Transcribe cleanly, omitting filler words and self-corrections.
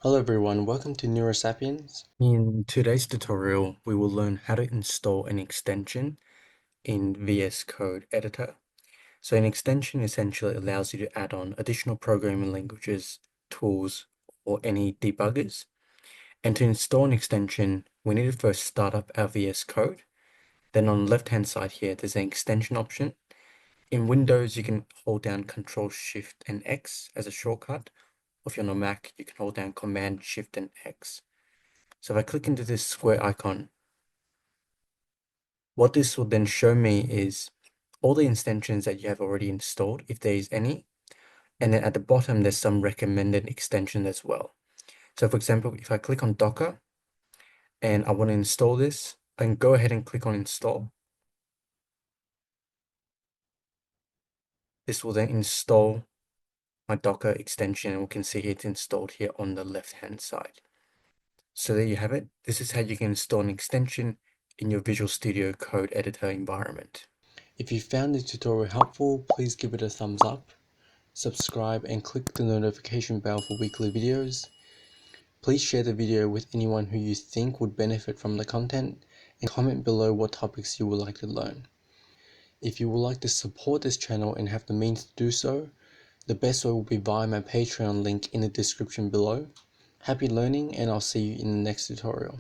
Hello everyone, welcome to Neurosapiens. In today's tutorial, we will learn how to install an extension in VS Code editor. So an extension essentially allows you to add on additional programming languages, tools, or any debuggers. And to install an extension, we need to first start up our VS Code. Then on the left-hand side here, there's an extension option. In Windows, you can hold down Control Shift and X as a shortcut. Or if you're on a Mac, you can hold down Command Shift and X. So if I click into this square icon, what this will then show me is all the extensions that you have already installed, if there is any. And then at the bottom, there's some recommended extension as well. So for example, if I click on Docker and I want to install this, I can go ahead and click on install. This will then install my Docker extension, and we can see it's installed here on the left-hand side. So there you have it. This is how you can install an extension in your Visual Studio Code editor environment. If you found this tutorial helpful, please give it a thumbs up, subscribe and click the notification bell for weekly videos. Please share the video with anyone who you think would benefit from the content and comment below what topics you would like to learn. If you would like to support this channel and have the means to do so, the best way will be via my Patreon link in the description below. Happy learning and I'll see you in the next tutorial.